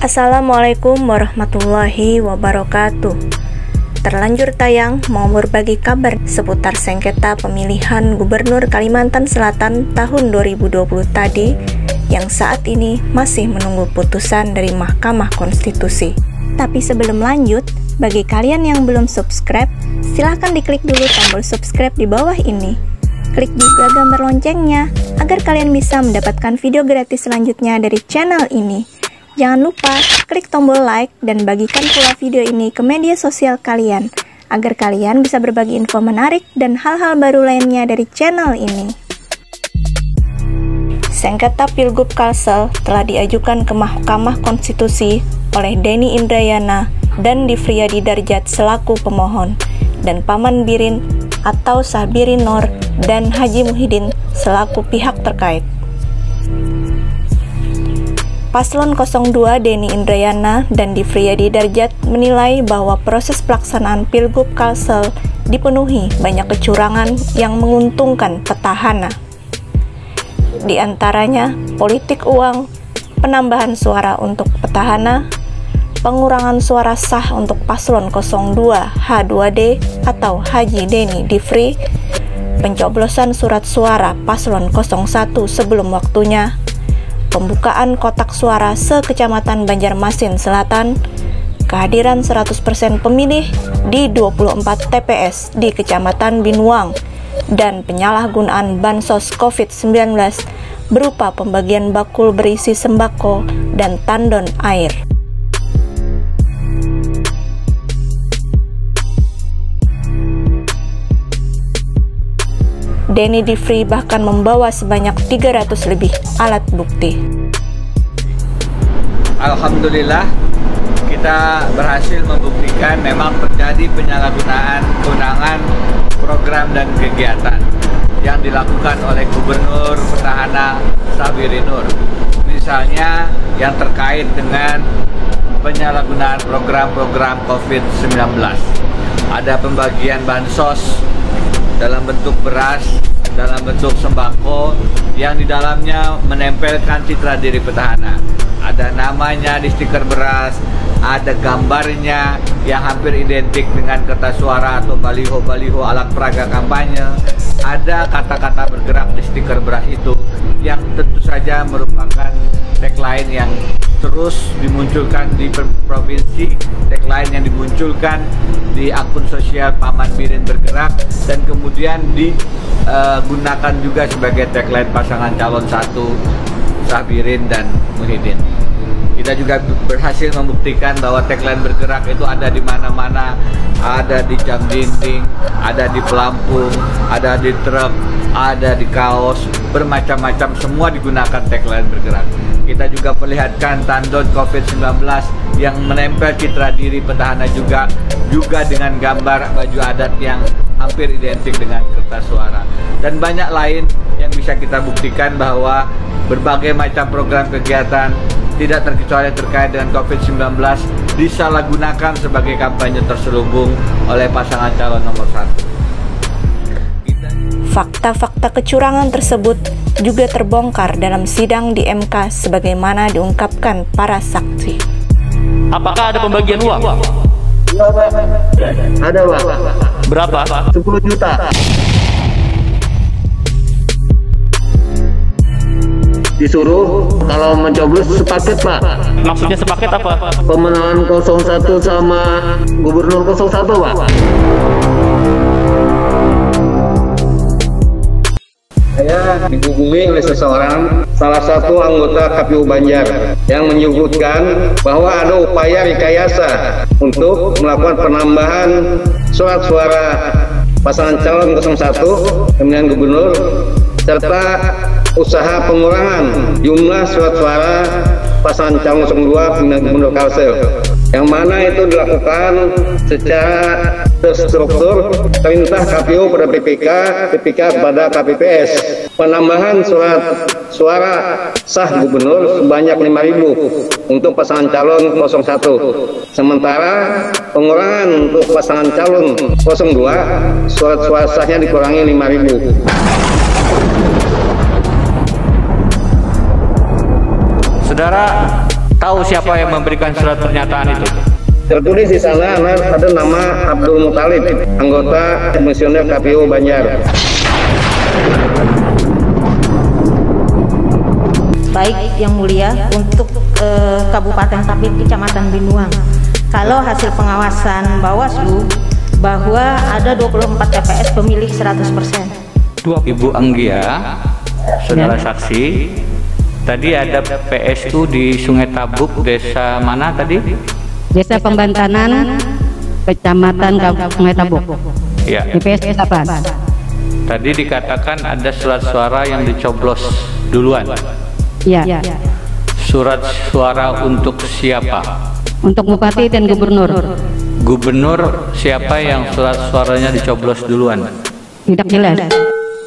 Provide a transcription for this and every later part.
Assalamualaikum warahmatullahi wabarakatuh. Terlanjur tayang mau berbagi kabar seputar sengketa pemilihan Gubernur Kalimantan Selatan tahun 2020 tadi yang saat ini masih menunggu putusan dari Mahkamah Konstitusi. Tapi sebelum lanjut, bagi kalian yang belum subscribe, silahkan diklik dulu tombol subscribe di bawah ini. Klik juga gambar loncengnya agar kalian bisa mendapatkan video gratis selanjutnya dari channel ini. Jangan lupa klik tombol like dan bagikan pula video ini ke media sosial kalian agar kalian bisa berbagi info menarik dan hal-hal baru lainnya dari channel ini. Sengketa Pilgub Kalsel telah diajukan ke Mahkamah Konstitusi oleh Denny Indrayana dan Difriyadi Darjat selaku pemohon dan Paman Birin atau Sah Birin Nur dan Haji Muhyiddin selaku pihak terkait. Paslon 02 Denny Indrayana dan Difriyadi Darjat menilai bahwa proses pelaksanaan Pilgub Kalsel dipenuhi banyak kecurangan yang menguntungkan petahana. Di antaranya politik uang, penambahan suara untuk petahana, pengurangan suara sah untuk Paslon 02 H2D atau Haji Denny Difri, pencoblosan surat suara Paslon 01 sebelum waktunya, pembukaan kotak suara se-Kecamatan Banjarmasin Selatan, kehadiran 100% pemilih di 24 TPS di Kecamatan Binuang, dan penyalahgunaan bansos COVID-19 berupa pembagian bakul berisi sembako dan tandon air. Denny Difri bahkan membawa sebanyak 300 lebih alat bukti. Alhamdulillah, kita berhasil membuktikan memang terjadi penyalahgunaan kewenangan program dan kegiatan yang dilakukan oleh Gubernur Petahana Sah Birin Nur. Misalnya yang terkait dengan penyalahgunaan program-program COVID-19. Ada pembagian bansos dalam bentuk beras, dalam bentuk sembako yang di dalamnya menempelkan citra diri petahana. Ada namanya di stiker beras, ada gambarnya yang hampir identik dengan kertas suara atau baliho-baliho alat peraga kampanye. Ada kata-kata bergerak di stiker beras itu yang tentu saja merupakan tagline yang terus dimunculkan di provinsi, tagline yang dimunculkan di akun sosial Paman Birin Bergerak dan kemudian digunakan juga sebagai tagline pasangan calon 1 Sah Birin dan Muhyiddin. Kita juga berhasil membuktikan bahwa tagline bergerak itu ada di mana-mana, ada di jam dinding, ada di pelampung, ada di truk, ada di kaos, bermacam-macam, semua digunakan tagline bergerak. Kita juga perlihatkan tandon COVID-19 yang menempel citra diri petahana juga dengan gambar baju adat yang hampir identik dengan kertas suara. Dan banyak lain yang bisa kita buktikan bahwa berbagai macam program kegiatan tidak terkecuali terkait dengan COVID-19 disalahgunakan sebagai kampanye terselubung oleh pasangan calon nomor 1. Fakta-fakta kecurangan tersebut juga terbongkar dalam sidang di MK sebagaimana diungkapkan para saksi. Apakah ada pembagian uang? Ada, Pak. Berapa? 10 juta. Disuruh kalau mencoblos sepaket, Pak. Maksudnya sepaket apa? Pemenangan 01 sama Gubernur 01, Pak. Saya dihubungi oleh seseorang, salah satu anggota KPU Banjar, yang menyebutkan bahwa ada upaya rekayasa untuk melakukan penambahan surat suara pasangan calon 01 pemilihan gubernur serta usaha pengurangan jumlah surat suara pasangan calon 02 pemilihan gubernur Kalsel, yang mana itu dilakukan secara terstruktur, perintah KPU pada PPK kepada KPPS, penambahan surat suara sah gubernur sebanyak 5.000 untuk pasangan calon 01, sementara pengurangan untuk pasangan calon 02 surat suara sahnya dikurangi 5.000. Saudara Tahu siapa yang memberikan surat pernyataan itu? Tertulis di sana ada nama Abdul Muthalib, anggota komisioner KPU Banjar. Baik Yang Mulia, untuk Kabupaten Tapin, Kecamatan Binuang, kalau hasil pengawasan Bawaslu bahwa ada 24 TPS pemilih 100%. Ibu Anggia, saudara saksi, tadi ada PSU di Sungai Tabuk, desa mana tadi? Desa Pembantanan, Kecamatan Sungai Tabuk. Ya. TPS 8. Tadi dikatakan ada surat suara yang dicoblos duluan. Iya. Surat suara untuk siapa? Untuk Bupati dan Gubernur. Gubernur siapa yang surat suaranya dicoblos duluan? Tidak jelas.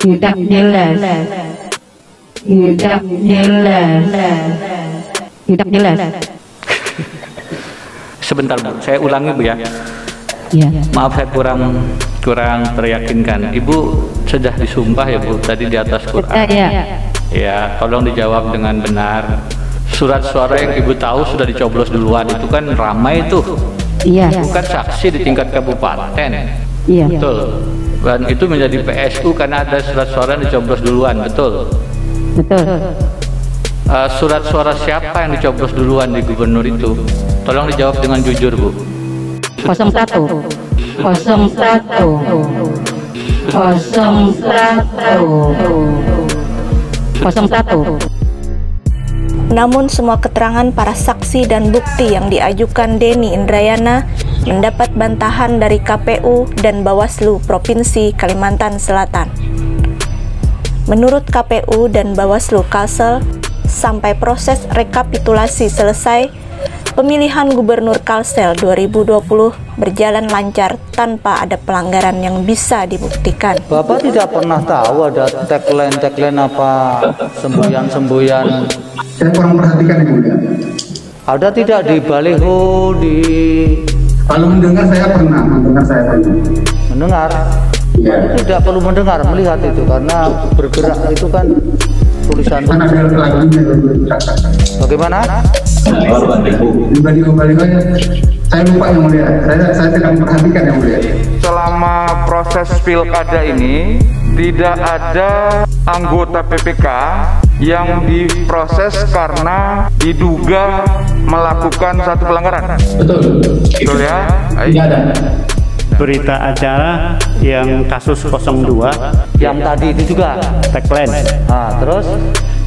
Tidak jelas. Tidak jelas. Tidak jelas. Sebentar Bu, saya ulangi Bu ya. Iya. Maaf saya kurang teryakinkan. Ibu sudah disumpah ya Bu tadi di atas Quran. Iya. Ya, tolong dijawab dengan benar. Surat suara yang Ibu tahu sudah dicoblos duluan itu kan ramai tuh. Iya. Bukan saksi di tingkat kabupaten. Iya. Betul. Dan itu menjadi PSU karena ada surat suara yang dicoblos duluan, betul. Betul. Surat suara siapa yang dicoblos duluan di gubernur itu? Tolong dijawab dengan jujur, Bu. 01. 01. Namun semua keterangan para saksi dan bukti yang diajukan Denny Indrayana mendapat bantahan dari KPU dan Bawaslu Provinsi Kalimantan Selatan. Menurut KPU dan Bawaslu Kalsel, sampai proses rekapitulasi selesai, pemilihan Gubernur Kalsel 2020 berjalan lancar tanpa ada pelanggaran yang bisa dibuktikan. Bapak tidak pernah tahu ada tagline apa semboyan. Saya kurang perhatikan yang mulia. Ada tidak di baliho di? Kalau mendengar saya pernah. Mendengar? Ya. Tidak perlu mendengar, melihat itu karena bergerak itu kan tulisan. Mana ada lagunya? Bagaimana? Di baliho-balihonya saya lupa yang mulia. Saya tidak memperhatikan yang mulia. Selama proses pilkada ini tidak ada anggota PPK yang diproses karena diduga melakukan satu pelanggaran. Betul ya? Tidak ada. Berita acara yang kasus 02 Yang tadi itu juga tagline. nah, terus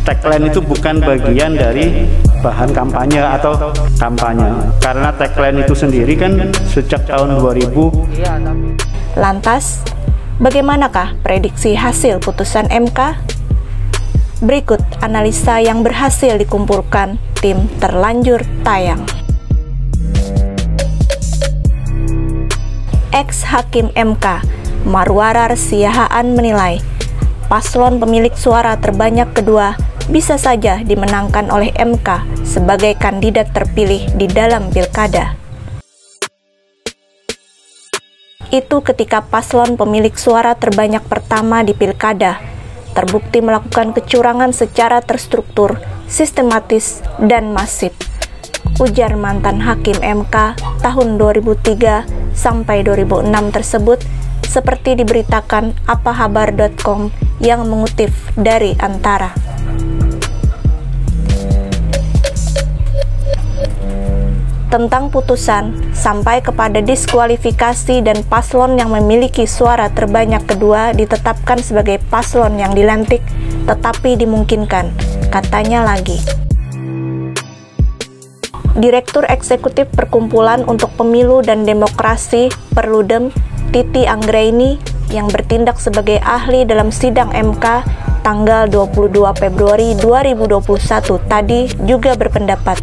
Tagline itu bukan bagian dari bahan kampanye atau kampanye, karena tagline itu sendiri kan sejak tahun 2000. iya, tapi Lantas, bagaimanakah prediksi hasil putusan MK? Berikut analisa yang berhasil dikumpulkan tim Terlanjur Tayang. Ex-Hakim MK Marwarar Siahaan menilai paslon pemilik suara terbanyak kedua bisa saja dimenangkan oleh MK sebagai kandidat terpilih di dalam pilkada. Itu ketika paslon pemilik suara terbanyak pertama di pilkada terbukti melakukan kecurangan secara terstruktur, sistematis, dan masif, ujar mantan Hakim MK tahun 2003 sampai 2006 tersebut, seperti diberitakan apahabar.com yang mengutip dari Antara. Tentang putusan sampai kepada diskualifikasi dan paslon yang memiliki suara terbanyak kedua ditetapkan sebagai paslon yang dilantik tetapi dimungkinkan, katanya lagi. Direktur Eksekutif Perkumpulan untuk Pemilu dan Demokrasi Perludem, Titi Anggraini, yang bertindak sebagai ahli dalam sidang MK tanggal 22 Februari 2021 tadi juga berpendapat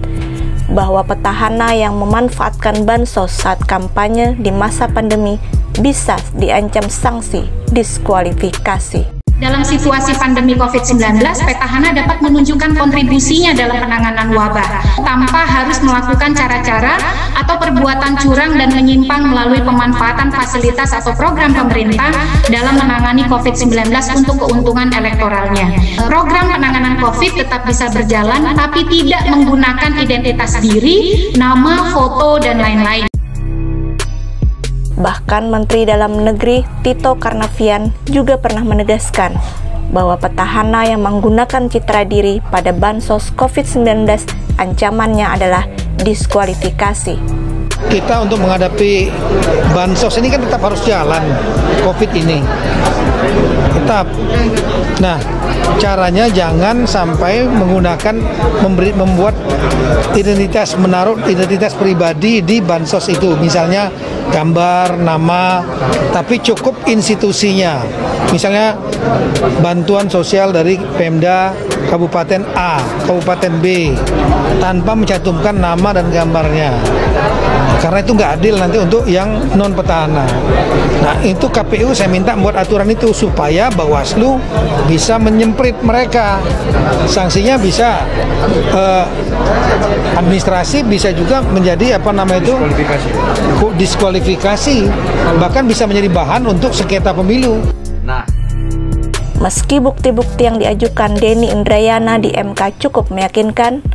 bahwa petahana yang memanfaatkan bansos saat kampanye di masa pandemi bisa diancam sanksi diskualifikasi. Dalam situasi pandemi COVID-19, petahana dapat menunjukkan kontribusinya dalam penanganan wabah tanpa harus melakukan cara-cara atau perbuatan curang dan menyimpang melalui pemanfaatan fasilitas atau program pemerintah dalam menangani COVID-19 untuk keuntungan elektoralnya. Program penanganan COVID tetap bisa berjalan tapi tidak menggunakan identitas diri, nama, foto, dan lain-lain. Bahkan Menteri Dalam Negeri Tito Karnavian juga pernah menegaskan bahwa petahana yang menggunakan citra diri pada bansos COVID-19 ancamannya adalah diskualifikasi. Kita untuk menghadapi bansos ini kan tetap harus jalan, COVID ini. Tetap. Nah, caranya jangan sampai menggunakan membuat identitas, menaruh identitas pribadi di bansos itu. Misalnya gambar, nama, tapi cukup institusinya. Misalnya bantuan sosial dari Pemda Kabupaten A, Kabupaten B, tanpa mencantumkan nama dan gambarnya. Karena itu nggak adil nanti untuk yang non petahana. Nah, itu KPU saya minta buat aturan itu supaya Bawaslu bisa menyemprit mereka. Sanksinya bisa administrasi, bisa juga menjadi apa namanya itu diskualifikasi, bahkan bisa menjadi bahan untuk sengketa pemilu. Meski bukti-bukti yang diajukan Denny Indrayana di MK cukup meyakinkan,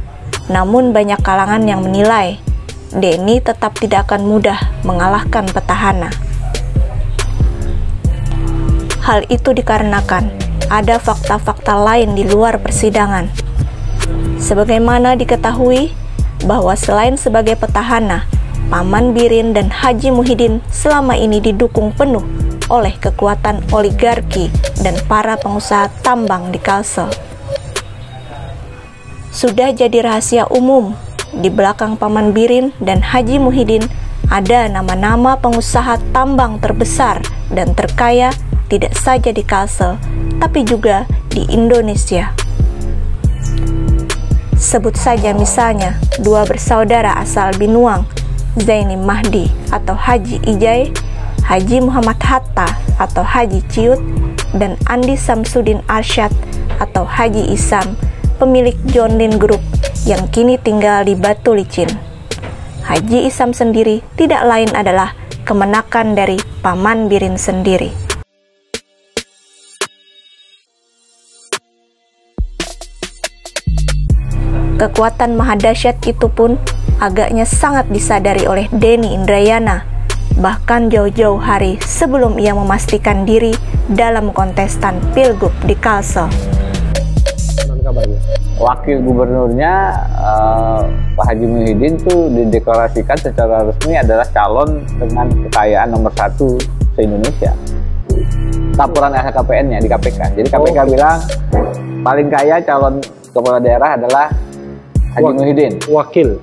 namun banyak kalangan yang menilai Denny tetap tidak akan mudah mengalahkan petahana. Hal itu dikarenakan ada fakta-fakta lain di luar persidangan. Sebagaimana diketahui bahwa selain sebagai petahana, Paman Birin dan Haji Muhyiddin selama ini didukung penuh oleh kekuatan oligarki dan para pengusaha tambang di Kalsel. Sudah jadi rahasia umum, di belakang Paman Birin dan Haji Muhyiddin ada nama-nama pengusaha tambang terbesar dan terkaya tidak saja di Kalsel, tapi juga di Indonesia. Sebut saja misalnya dua bersaudara asal Binuang, Zaini Mahdi atau Haji Ijai, Haji Muhammad Hatta atau Haji Ciut, dan Andi Samsudin Arsyad atau Haji Isam, pemilik John Lin Group yang kini tinggal di Batu Licin. Haji Isam sendiri tidak lain adalah kemenakan dari Paman Birin sendiri. Kekuatan maha dahsyat itu pun agaknya sangat disadari oleh Denny Indrayana, bahkan jauh-jauh hari sebelum ia memastikan diri dalam kontestan Pilgub di Kalsel. Wakil gubernurnya Pak Haji Muhyiddin tuh dideklarasikan secara resmi adalah calon dengan kekayaan nomor 1 se-Indonesia. Laporan LHKPN-nya di KPK. Jadi KPK bilang paling kaya calon kepala daerah adalah Haji Muhyiddin. Wakil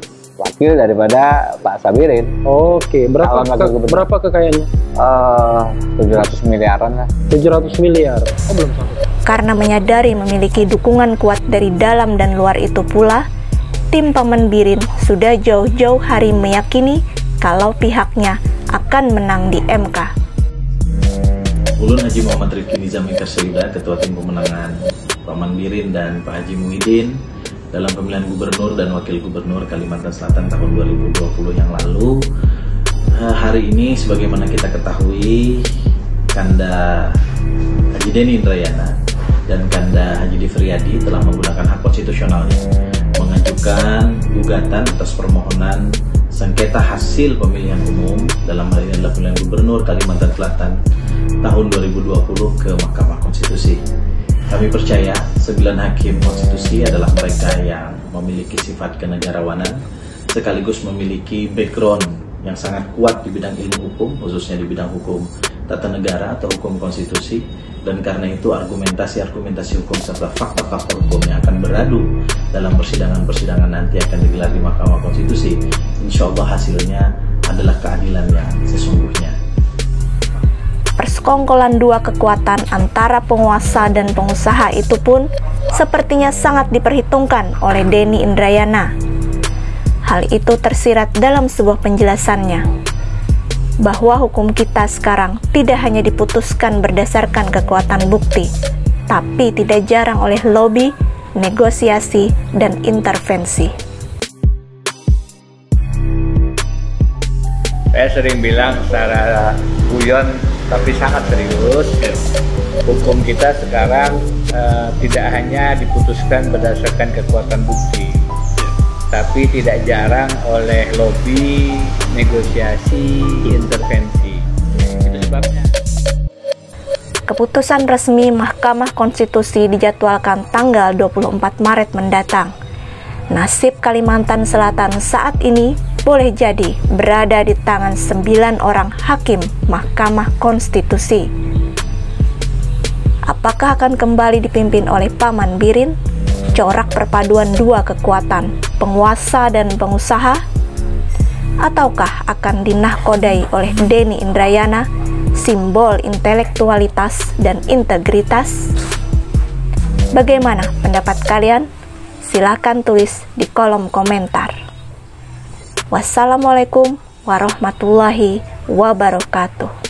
daripada Pak Sabirin. Oke, berapa kekayaannya? 700 miliaran lah. 700 miliar. Oh, belum sampai. Karena menyadari memiliki dukungan kuat dari dalam dan luar itu pula, tim Paman Birin sudah jauh-jauh hari meyakini kalau pihaknya akan menang di MK. Ulun Haji Muhammad Rifki Nizami Karsayuda, Ketua Tim Pemenangan Paman Birin dan Pak Haji Muhyiddin dalam pemilihan gubernur dan wakil gubernur Kalimantan Selatan tahun 2020 yang lalu. Hari ini sebagaimana kita ketahui, Kanda Haji Denny Indrayana dan Kanda Haji Difriyadi telah menggunakan hak konstitusionalnya mengajukan gugatan atas permohonan sengketa hasil pemilihan umum, dalam hal ini adalah pemilihan gubernur Kalimantan Selatan tahun 2020 ke Mahkamah Konstitusi. Kami percaya 9 hakim konstitusi adalah mereka yang memiliki sifat kenegarawanan sekaligus memiliki background yang sangat kuat di bidang ilmu hukum, khususnya di bidang hukum tata negara atau hukum konstitusi, dan karena itu argumentasi-argumentasi hukum serta fakta-fakta hukum yang akan beradu dalam persidangan-persidangan nanti akan digelar di Mahkamah Konstitusi. Insya Allah hasilnya adalah keadilan yang sesungguhnya. Persekongkolan dua kekuatan antara penguasa dan pengusaha itu pun sepertinya sangat diperhitungkan oleh Denny Indrayana. Hal itu tersirat dalam sebuah penjelasannya, bahwa hukum kita sekarang tidak hanya diputuskan berdasarkan kekuatan bukti, tapi tidak jarang oleh lobby, negosiasi, dan intervensi. Saya sering bilang secara guyon tapi sangat serius, hukum kita sekarang tidak hanya diputuskan berdasarkan kekuatan bukti, tapi tidak jarang oleh lobby, negosiasi, intervensi. Itu sebabnya. Keputusan resmi Mahkamah Konstitusi dijadwalkan tanggal 24 Maret mendatang. Nasib Kalimantan Selatan saat ini boleh jadi berada di tangan 9 orang hakim Mahkamah Konstitusi. Apakah akan kembali dipimpin oleh Paman Birin, corak perpaduan dua kekuatan, penguasa dan pengusaha? Ataukah akan dinahkodai oleh Denny Indrayana, simbol intelektualitas dan integritas? Bagaimana pendapat kalian? Silakan tulis di kolom komentar. Wassalamualaikum warahmatullahi wabarakatuh.